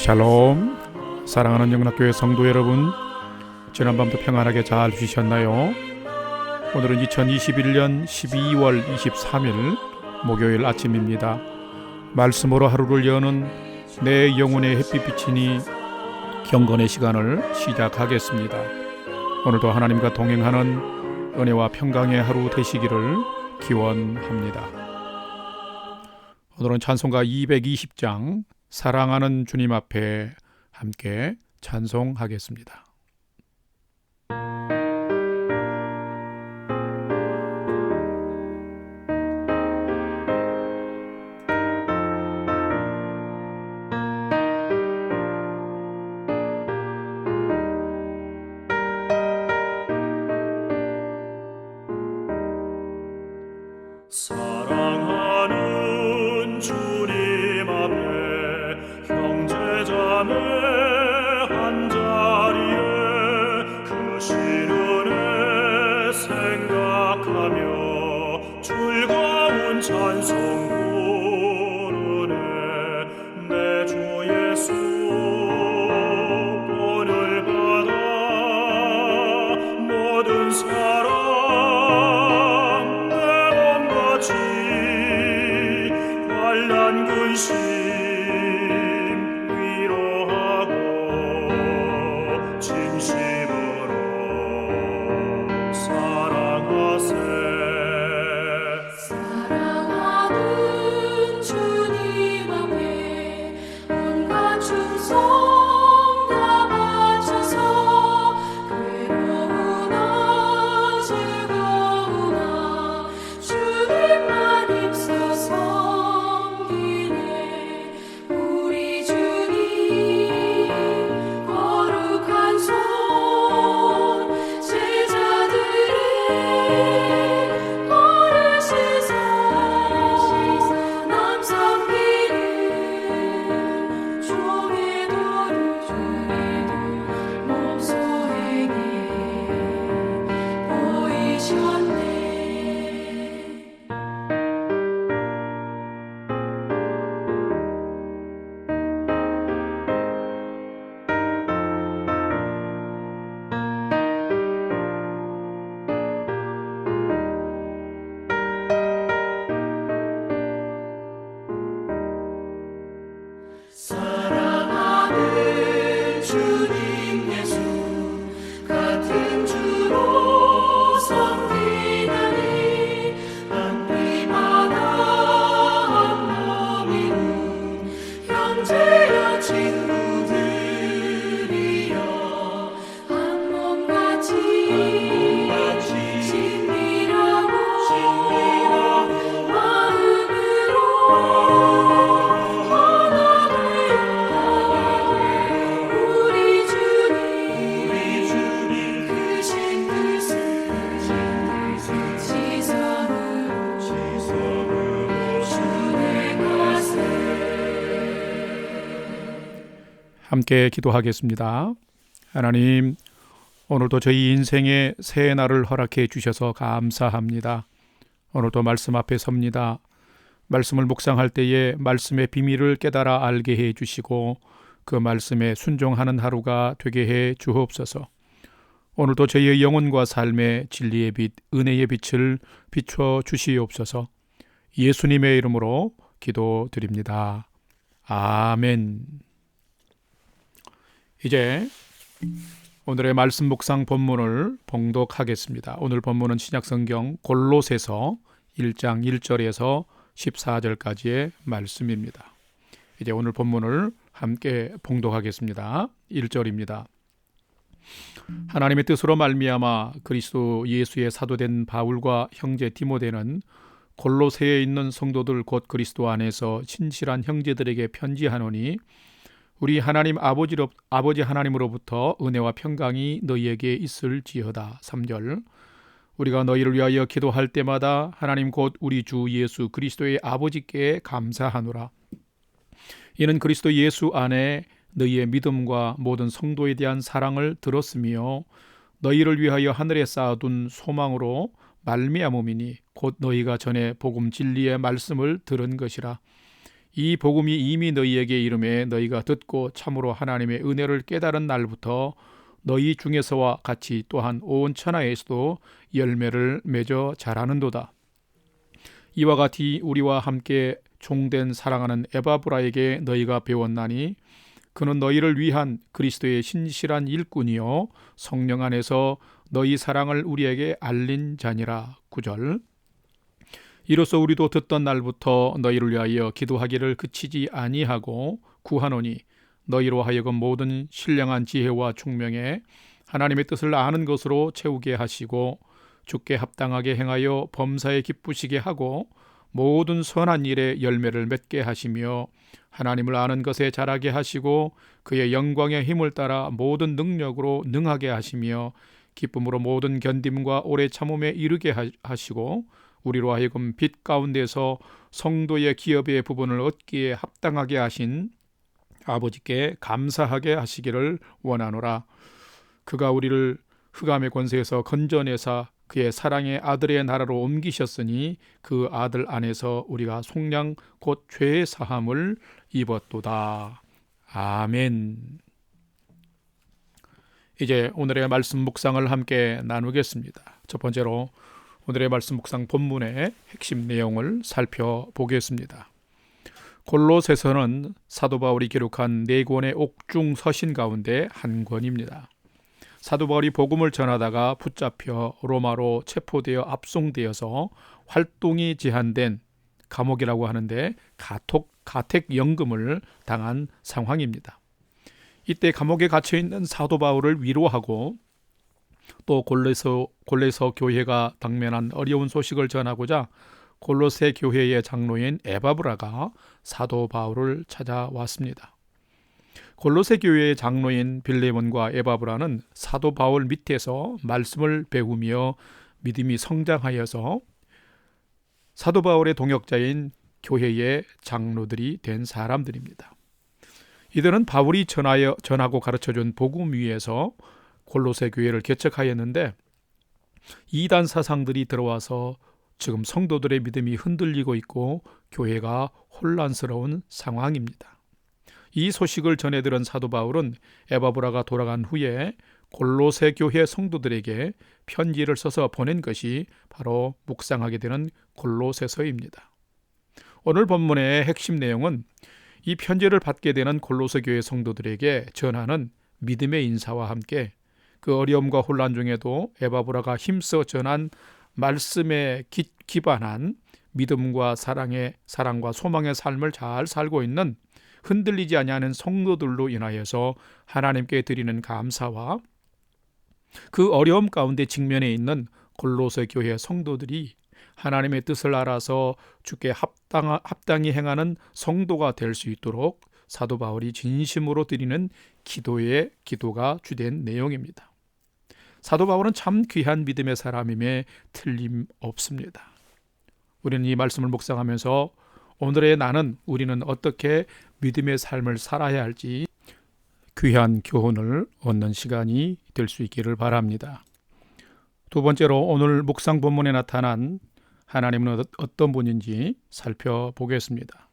샬롬. 사랑하는 영락교회 성도 여러분, 지난밤도 평안하게 잘 쉬셨나요? 오늘은 2021년 12월 23일 목요일 아침입니다. 말씀으로 하루를 여는 내 영혼의 햇빛 비치니 경건의 시간을 시작하겠습니다. 오늘도 하나님과 동행하는 은혜와 평강의 하루 되시기를 기원합니다. 오늘은 찬송가 220장 사랑하는 주님 앞에 함께 찬송하겠습니다. 사랑하는 주님 앞에 형제자매 한자리에 그 시련에 생각하며 즐거운 찬송 부르네. 내 주 예수 본을 받아 모든 사랑 환난 근심 위로하고 진심으로 사랑하세. 사랑하는 주님 앞에 온갖 충성 다 바쳐서 괴로우나 즐거우나 주님만 입소서. 사랑하는 주님 예수 같은 주로 섬기다니 한 피마다 한 몸이군 형제여 친구들이여 한 몸같이 친밀하고 마음으로 함께 기도하겠습니다. 하나님, 오늘도 저희 인생에 새 날을 허락해 주셔서 감사합니다. 오늘도 말씀 앞에 섭니다. 말씀을 묵상할 때에 말씀의 비밀을 깨달아 알게 해 주시고 그 말씀에 순종하는 하루가 되게 해 주옵소서. 오늘도 저희의 영혼과 삶의 진리의 빛, 은혜의 빛을 비춰 주시옵소서. 예수님의 이름으로 기도드립니다. 아멘. 이제 오늘의 말씀 묵상 본문을 봉독하겠습니다. 오늘 본문은 신약성경 골로새서 1장 1절에서 14절까지의 말씀입니다. 이제 오늘 본문을 함께 봉독하겠습니다. 1절입니다. 하나님의 뜻으로 말미암아 그리스도 예수의 사도된 바울과 형제 디모데는 골로새에 있는 성도들 곧 그리스도 안에서 신실한 형제들에게 편지하노니 우리 하나님 아버지 하나님으로부터 은혜와 평강이 너희에게 있을지어다. 3절. 우리가 너희를 위하여 기도할 때마다 하나님 곧 우리 주 예수 그리스도의 아버지께 감사하노라. 이는 그리스도 예수 안에 너희의 믿음과 모든 성도에 대한 사랑을 들었으며 너희를 위하여 하늘에 쌓아둔 소망으로 말미암음이니 곧 너희가 전에 복음 진리의 말씀을 들은 것이라. 이 복음이 이미 너희에게 이름에 너희가 듣고 참으로 하나님의 은혜를 깨달은 날부터 너희 중에서와 같이 또한 온 천하에서도 열매를 맺어 자라는도다. 이와 같이 우리와 함께 종된 사랑하는 에바브라에게 너희가 배웠나니 그는 너희를 위한 그리스도의 신실한 일꾼이요 성령 안에서 너희 사랑을 우리에게 알린 자니라. 9절. 이로써 우리도 듣던 날부터 너희를 위하여 기도하기를 그치지 아니하고 구하노니 너희로 하여금 모든 신령한 지혜와 총명에 하나님의 뜻을 아는 것으로 채우게 하시고 주께 합당하게 행하여 범사에 기쁘시게 하고 모든 선한 일에 열매를 맺게 하시며 하나님을 아는 것에 자라게 하시고 그의 영광의 힘을 따라 모든 능력으로 능하게 하시며 기쁨으로 모든 견딤과 오래 참음에 이르게 하시고 우리로 하여금 빛 가운데서 성도의 기업의 부분을 얻기에 합당하게 하신 아버지께 감사하게 하시기를 원하노라. 그가 우리를 흑암의 권세에서 건져내사 그의 사랑의 아들의 나라로 옮기셨으니 그 아들 안에서 우리가 속량 곧 죄의 사함을 입었도다. 아멘. 이제 오늘의 말씀 묵상을 함께 나누겠습니다. 첫 번째로 오늘의 말씀 묵상 본문의 핵심 내용을 살펴보겠습니다. 골로새서는 사도 바울이 기록한 4권의 옥중 서신 가운데 한 권입니다. 사도 바울이 복음을 전하다가 붙잡혀 로마로 체포되어 압송되어서 활동이 제한된 감옥이라고 하는데 가택연금을 당한 상황입니다. 이때 감옥에 갇혀있는 사도 바울을 위로하고 또 골로새 교회가 당면한 어려운 소식을 전하고자 골로새 교회의 장로인 에바브라가 사도 바울을 찾아왔습니다. 골로새 교회의 장로인 빌레몬과 에바브라는 사도 바울 밑에서 말씀을 배우며 믿음이 성장하여서 사도 바울의 동역자인 교회의 장로들이 된 사람들입니다. 이들은 바울이 전하고 가르쳐준 복음 위에서 골로새 교회를 개척하였는데 이단 사상들이 들어와서 지금 성도들의 믿음이 흔들리고 있고 교회가 혼란스러운 상황입니다. 이 소식을 전해 들은 사도 바울은 에바브라가 돌아간 후에 골로새 교회 성도들에게 편지를 써서 보낸 것이 바로 묵상하게 되는 골로새서입니다. 오늘 본문의 핵심 내용은 이 편지를 받게 되는 골로새 교회 성도들에게 전하는 믿음의 인사와 함께 그 어려움과 혼란 중에도 에바브라가 힘써 전한 말씀에 기반한 믿음과 사랑과 소망의 삶을 잘 살고 있는 흔들리지 아니하는 성도들로 인하여서 하나님께 드리는 감사와 그 어려움 가운데 직면해 있는 골로새 교회 성도들이 하나님의 뜻을 알아서 주께 합당히 행하는 성도가 될 수 있도록 사도 바울이 진심으로 드리는 기도가 주된 내용입니다. 사도 바울은 참 귀한 믿음의 사람임에 틀림없습니다. 우리는 이 말씀을 묵상하면서 오늘의 우리는 어떻게 믿음의 삶을 살아야 할지 귀한 교훈을 얻는 시간이 될 수 있기를 바랍니다. 두 번째로 오늘 묵상 본문에 나타난 하나님은 어떤 분인지 살펴보겠습니다.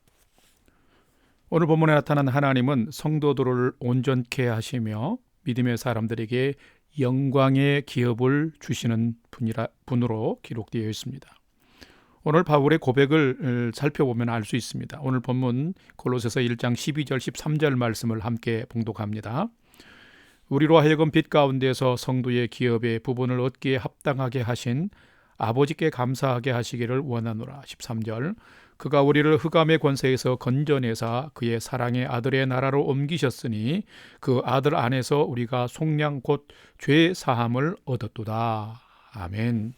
오늘 본문에 나타난 하나님은 성도들을 온전케 하시며 믿음의 사람들에게 영광의 기업을 주시는 분으로 기록되어 있습니다. 오늘 바울의 고백을 살펴보면 알 수 있습니다. 오늘 본문 골로새서 1장 12절 13절 말씀을 함께 봉독합니다. 우리로 하여금 빛 가운데서 성도의 기업의 부분을 얻기에 합당하게 하신 아버지께 감사하게 하시기를 원하노라. 13절 그가 우리를 흑암의 권세에서 건져내사 그의 사랑의 아들의 나라로 옮기셨으니 그 아들 안에서 우리가 속량 곧 죄 사함을 얻었도다. 아멘.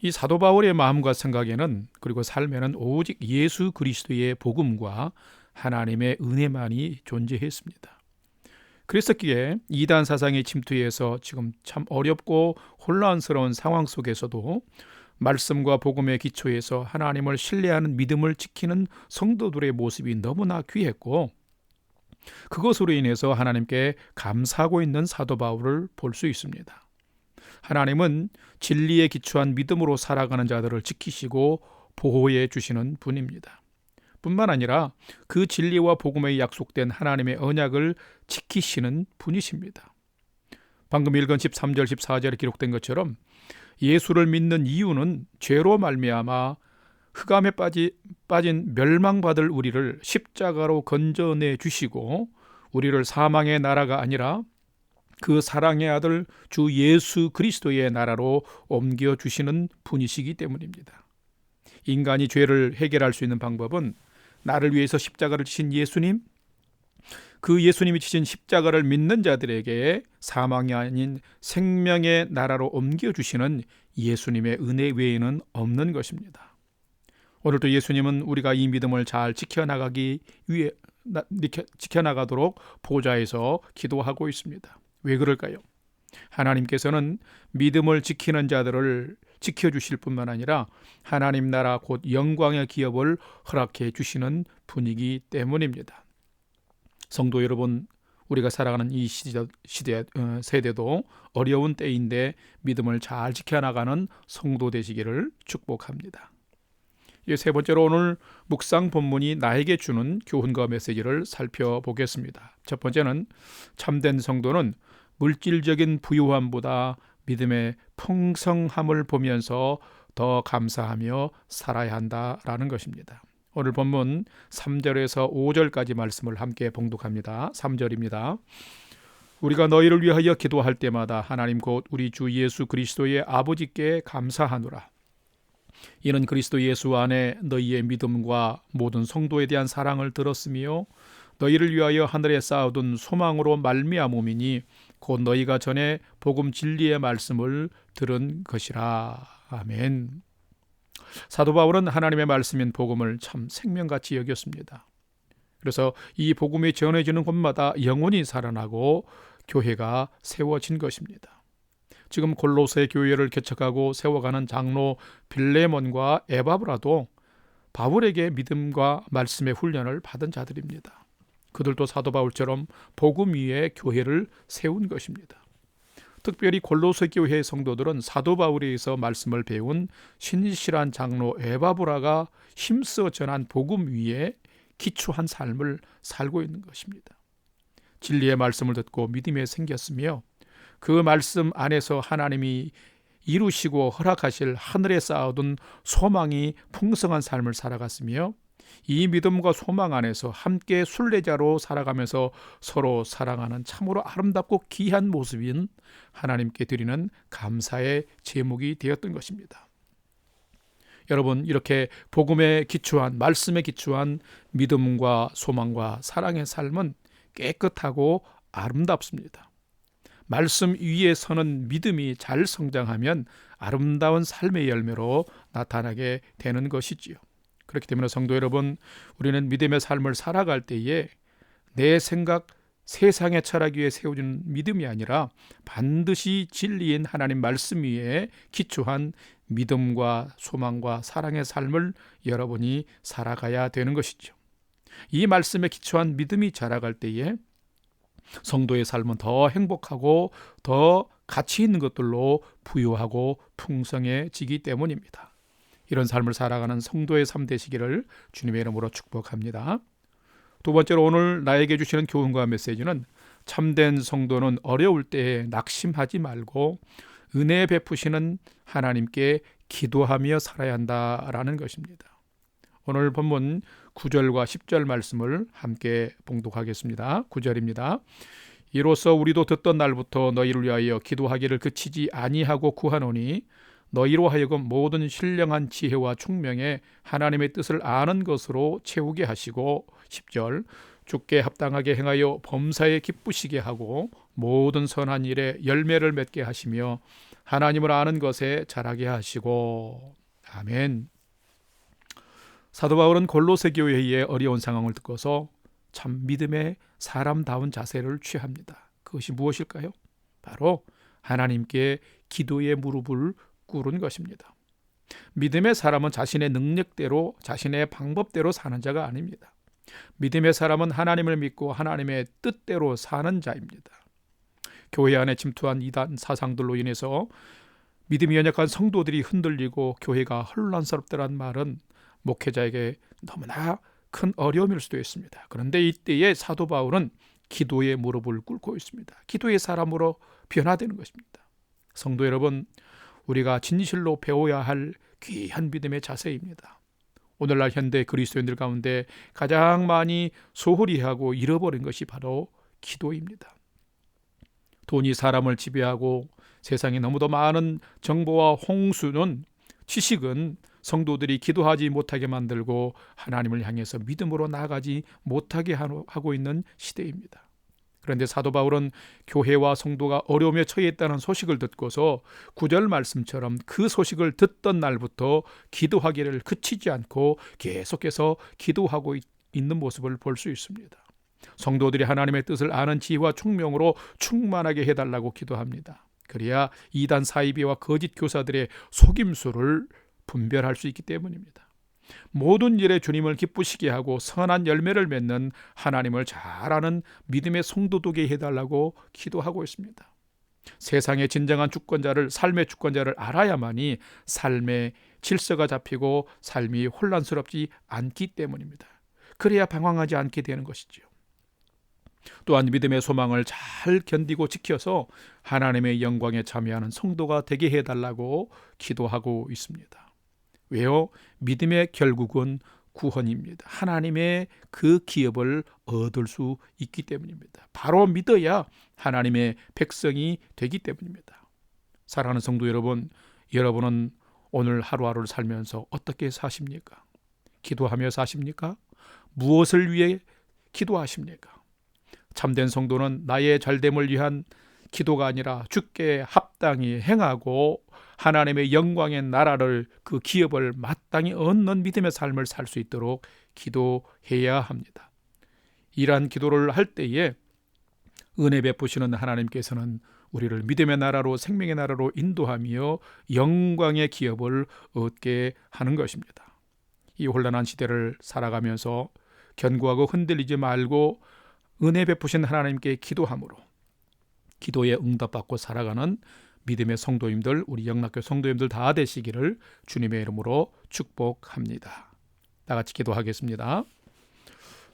이 사도 바울의 마음과 생각에는 그리고 삶에는 오직 예수 그리스도의 복음과 하나님의 은혜만이 존재했습니다. 그랬었기에 이단 사상의 침투에서 지금 참 어렵고 혼란스러운 상황 속에서도 말씀과 복음의 기초에서 하나님을 신뢰하는 믿음을 지키는 성도들의 모습이 너무나 귀했고 그것으로 인해서 하나님께 감사하고 있는 사도 바울을 볼 수 있습니다. 하나님은 진리에 기초한 믿음으로 살아가는 자들을 지키시고 보호해 주시는 분입니다. 뿐만 아니라 그 진리와 복음에 약속된 하나님의 언약을 지키시는 분이십니다. 방금 읽은 13절 14절에 기록된 것처럼 예수를 믿는 이유는 죄로 말미암아 흑암에 빠진 멸망받을 우리를 십자가로 건져내 주시고 우리를 사망의 나라가 아니라 그 사랑의 아들 주 예수 그리스도의 나라로 옮겨주시는 분이시기 때문입니다. 인간이 죄를 해결할 수 있는 방법은 나를 위해서 십자가를 지신 예수님, 그 예수님이 지신 십자가를 믿는 자들에게 사망이 아닌 생명의 나라로 옮겨주시는 예수님의 은혜 외에는 없는 것입니다. 오늘도 예수님은 우리가 이 믿음을 잘 지켜나가도록 보좌에서 기도하고 있습니다. 왜 그럴까요? 하나님께서는 믿음을 지키는 자들을 지켜주실 뿐만 아니라 하나님 나라 곧 영광의 기업을 허락해 주시는 분이기 때문입니다. 성도 여러분, 우리가 살아가는 이 세대도 어려운 때인데 믿음을 잘 지켜나가는 성도 되시기를 축복합니다. 세 번째로 오늘 묵상 본문이 나에게 주는 교훈과 메시지를 살펴보겠습니다. 첫 번째는 참된 성도는 물질적인 부유함보다 믿음의 풍성함을 보면서 더 감사하며 살아야 한다라는 것입니다. 오늘 본문 3절에서 5절까지 말씀을 함께 봉독합니다. 3절입니다. 우리가 너희를 위하여 기도할 때마다 하나님 곧 우리 주 예수 그리스도의 아버지께 감사하노라. 이는 그리스도 예수 안에 너희의 믿음과 모든 성도에 대한 사랑을 들었으며 너희를 위하여 하늘에 쌓아둔 소망으로 말미암음이니 곧 너희가 전에 복음 진리의 말씀을 들은 것이라. 아멘. 사도 바울은 하나님의 말씀인 복음을 참 생명같이 여겼습니다. 그래서 이 복음이 전해지는 곳마다 영혼이 살아나고 교회가 세워진 것입니다. 지금 골로새 교회를 개척하고 세워가는 장로 빌레몬과 에바브라도 바울에게 믿음과 말씀의 훈련을 받은 자들입니다. 그들도 사도 바울처럼 복음 위에 교회를 세운 것입니다. 특별히 골로새 교회의 성도들은 사도 바울에게서 말씀을 배운 신실한 장로 에바브라가 힘써 전한 복음 위에 기초한 삶을 살고 있는 것입니다. 진리의 말씀을 듣고 믿음이 생겼으며 그 말씀 안에서 하나님이 이루시고 허락하실 하늘에 쌓아둔 소망이 풍성한 삶을 살아갔으며 이 믿음과 소망 안에서 함께 순례자로 살아가면서 서로 사랑하는 참으로 아름답고 귀한 모습인 하나님께 드리는 감사의 제목이 되었던 것입니다. 여러분, 이렇게 복음에 기초한, 말씀에 기초한 믿음과 소망과 사랑의 삶은 깨끗하고 아름답습니다. 말씀 위에 서는 믿음이 잘 성장하면 아름다운 삶의 열매로 나타나게 되는 것이지요. 그렇기 때문에 성도 여러분, 우리는 믿음의 삶을 살아갈 때에 내 생각, 세상의 철학 위에 세워진 믿음이 아니라 반드시 진리인 하나님 말씀 위에 기초한 믿음과 소망과 사랑의 삶을 여러분이 살아가야 되는 것이죠. 이 말씀에 기초한 믿음이 자라갈 때에 성도의 삶은 더 행복하고 더 가치 있는 것들로 부유하고 풍성해지기 때문입니다. 이런 삶을 살아가는 성도의 삶 되시기를 주님의 이름으로 축복합니다. 두 번째로 오늘 나에게 주시는 교훈과 메시지는 참된 성도는 어려울 때에 낙심하지 말고 은혜 베푸시는 하나님께 기도하며 살아야 한다라는 것입니다. 오늘 본문 9절과 10절 말씀을 함께 봉독하겠습니다. 9절입니다. 이로써 우리도 듣던 날부터 너희를 위하여 기도하기를 그치지 아니하고 구하노니 너희로 하여금 모든 신령한 지혜와 총명에 하나님의 뜻을 아는 것으로 채우게 하시고 10절 주께 합당하게 행하여 범사에 기쁘시게 하고 모든 선한 일에 열매를 맺게 하시며 하나님을 아는 것에 자라게 하시고. 아멘. 사도 바울은 골로새 교회의 어려운 상황을 듣고서 참 믿음의 사람다운 자세를 취합니다. 그것이 무엇일까요? 바로 하나님께 기도의 무릎을 꿇은 것입니다. 믿음의 사람은 자신의 능력대로 자신의 방법대로 사는 자가 아닙니다. 믿음의 사람은 하나님을 믿고 하나님의 뜻대로 사는 자입니다. 교회 안에 침투한 이단 사상들로 인해서 믿음이 연약한 성도들이 흔들리고 교회가 혼란스럽다는 말은 목회자에게 너무나 큰 어려움일 수도 있습니다. 그런데 이때에 사도 바울은 기도의 무릎을 꿇고 있습니다. 기도의 사람으로 변화되는 것입니다. 성도 여러분, 우리가 진실로 배워야 할 귀한 믿음의 자세입니다. 오늘날 현대 그리스도인들 가운데 가장 많이 소홀히 하고 잃어버린 것이 바로 기도입니다. 돈이 사람을 지배하고 세상에 너무도 많은 정보와 홍수는 지식은 성도들이 기도하지 못하게 만들고 하나님을 향해서 믿음으로 나아가지 못하게 하고 있는 시대입니다. 그런데 사도 바울은 교회와 성도가 어려움에 처해 있다는 소식을 듣고서 9절 말씀처럼 그 소식을 듣던 날부터 기도하기를 그치지 않고 계속해서 기도하고 있는 모습을 볼 수 있습니다. 성도들이 하나님의 뜻을 아는 지혜와 총명으로 충만하게 해달라고 기도합니다. 그래야 이단 사이비와 거짓 교사들의 속임수를 분별할 수 있기 때문입니다. 모든 일에 주님을 기쁘시게 하고 선한 열매를 맺는 하나님을 잘 아는 믿음의 성도 되게 해달라고 기도하고 있습니다. 세상의 진정한 주권자를, 삶의 주권자를 알아야만이 삶의 질서가 잡히고 삶이 혼란스럽지 않기 때문입니다. 그래야 방황하지 않게 되는 것이지요. 또한 믿음의 소망을 잘 견디고 지켜서 하나님의 영광에 참여하는 성도가 되게 해달라고 기도하고 있습니다. 왜요? 믿음의 결국은 구원입니다. 하나님의 그 기업을 얻을 수 있기 때문입니다. 바로 믿어야 하나님의 백성이 되기 때문입니다. 사랑하는 성도 여러분, 여러분은 오늘 하루하루를 살면서 어떻게 사십니까? 기도하며 사십니까? 무엇을 위해 기도하십니까? 참된 성도는 나의 잘됨을 위한 기도가 아니라 주께 합당히 행하고 하나님의 영광의 나라를, 그 기업을 마땅히 얻는 믿음의 삶을 살 수 있도록 기도해야 합니다. 이러한 기도를 할 때에 은혜 베푸시는 하나님께서는 우리를 믿음의 나라로, 생명의 나라로 인도하며 영광의 기업을 얻게 하는 것입니다. 이 혼란한 시대를 살아가면서 견고하고 흔들리지 말고 은혜 베푸신 하나님께 기도함으로 기도에 응답받고 살아가는 믿음의 성도님들, 우리 영락교 성도님들 다 되시기를 주님의 이름으로 축복합니다. 다 같이 기도하겠습니다.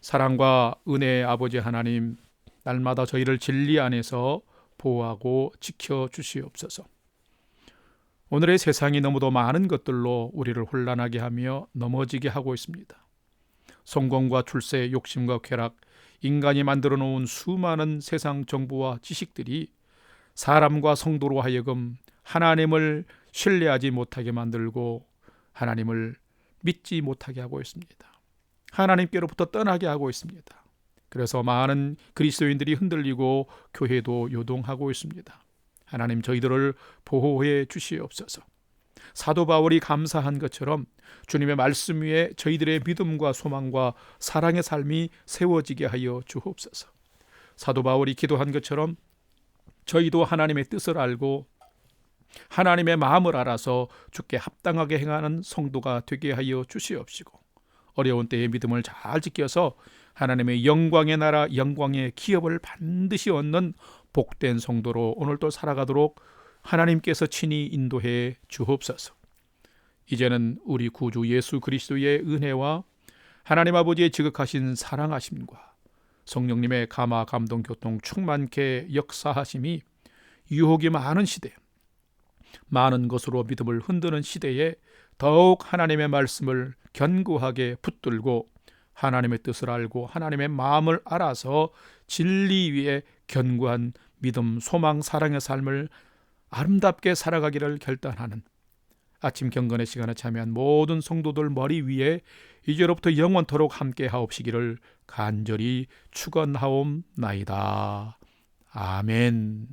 사랑과 은혜의 아버지 하나님, 날마다 저희를 진리 안에서 보호하고 지켜주시옵소서. 오늘의 세상이 너무도 많은 것들로 우리를 혼란하게 하며 넘어지게 하고 있습니다. 성공과 출세, 욕심과 쾌락, 인간이 만들어 놓은 수많은 세상 정보와 지식들이 사람과 성도로 하여금 하나님을 신뢰하지 못하게 만들고 하나님을 믿지 못하게 하고 있습니다. 하나님께로부터 떠나게 하고 있습니다. 그래서 많은 그리스도인들이 흔들리고 교회도 요동하고 있습니다. 하나님, 저희들을 보호해 주시옵소서. 사도 바울이 감사한 것처럼 주님의 말씀 위에 저희들의 믿음과 소망과 사랑의 삶이 세워지게 하여 주옵소서. 사도 바울이 기도한 것처럼 저희도 하나님의 뜻을 알고 하나님의 마음을 알아서 주께 합당하게 행하는 성도가 되게 하여 주시옵시고, 어려운 때에 믿음을 잘 지켜서 하나님의 영광의 나라, 영광의 기업을 반드시 얻는 복된 성도로 오늘도 살아가도록 하나님께서 친히 인도해 주옵소서. 이제는 우리 구주 예수 그리스도의 은혜와 하나님 아버지의 지극하신 사랑하심과 성령님의 감화 감동 교통 충만케 역사하심이 유혹이 많은 시대, 많은 것으로 믿음을 흔드는 시대에 더욱 하나님의 말씀을 견고하게 붙들고 하나님의 뜻을 알고 하나님의 마음을 알아서 진리 위에 견고한 믿음, 소망, 사랑의 삶을 아름답게 살아가기를 결단하는 아침 경건의 시간에 참여한 모든 성도들 머리 위에 이제로부터 영원토록 함께 하옵시기를 간절히 축원하옵나이다. 아멘.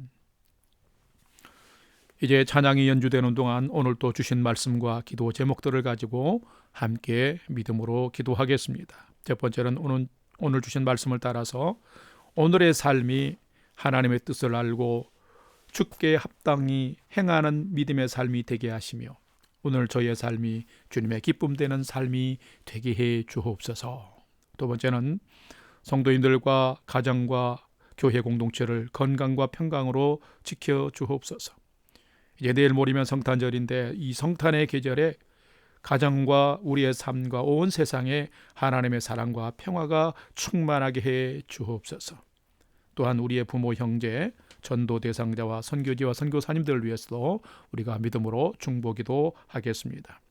이제 찬양이 연주되는 동안 오늘 또 주신 말씀과 기도 제목들을 가지고 함께 믿음으로 기도하겠습니다. 첫 번째는 오늘 주신 말씀을 따라서 오늘의 삶이 하나님의 뜻을 알고 주께 합당히 행하는 믿음의 삶이 되게 하시며 오늘 저희의 삶이 주님의 기쁨 되는 삶이 되게 해 주옵소서. 두 번째는 성도님들과 가정과 교회 공동체를 건강과 평강으로 지켜 주옵소서. 이제 내일 모레면 성탄절인데 이 성탄의 계절에 가정과 우리의 삶과 온 세상에 하나님의 사랑과 평화가 충만하게 해 주옵소서. 또한 우리의 부모, 형제, 전도 대상자와 선교지와 선교사님들을 위해서도 우리가 믿음으로 중보기도 하겠습니다.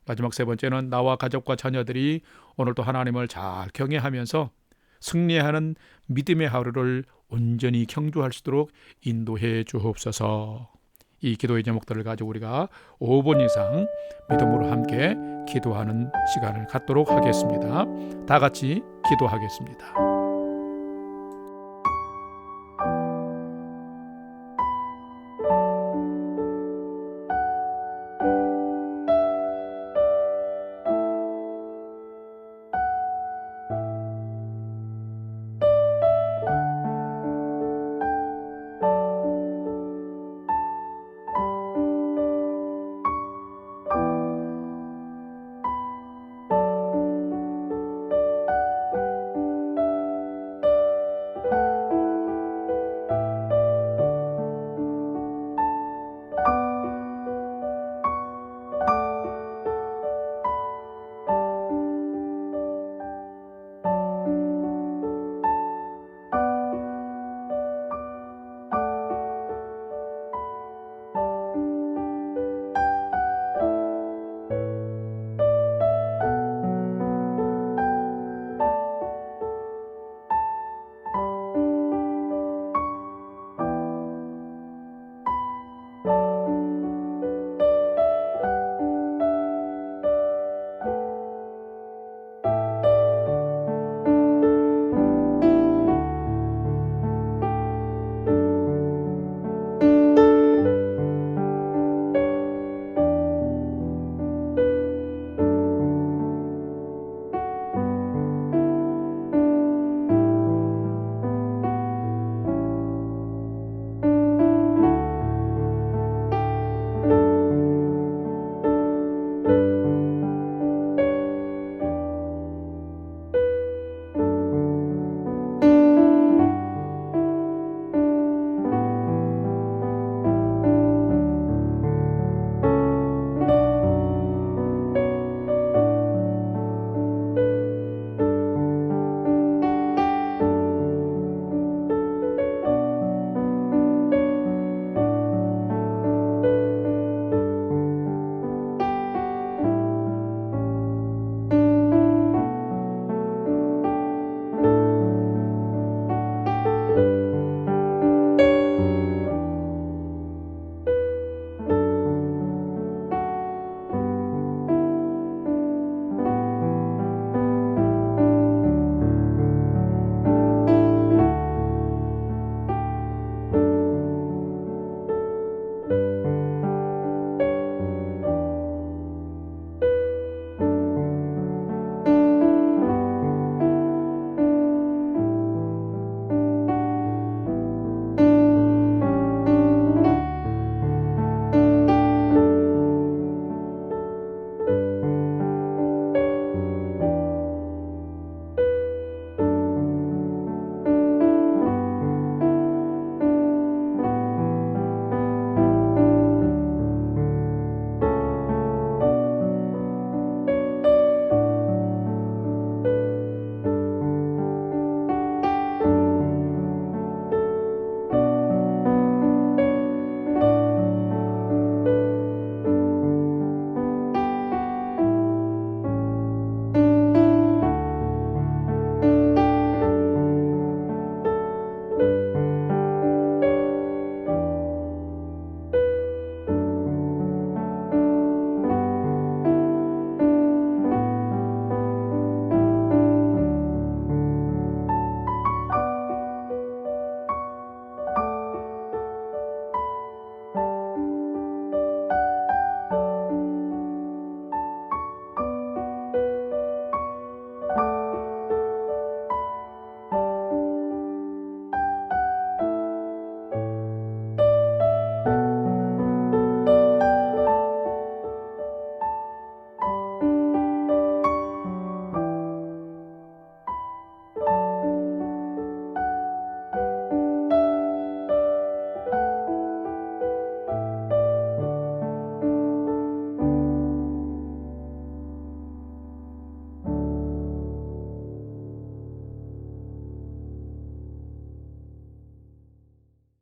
마지막 세 번째는 나와 가족과 자녀들이 오늘도 하나님을 잘 경외하면서 승리하는 믿음의 하루를 온전히 경주할 수 있도록 인도해 주옵소서. 이 기도의 제목들을 가지고 우리가 5분 이상 믿음으로 함께 기도하는 시간을 갖도록 하겠습니다. 다 같이 기도하겠습니다.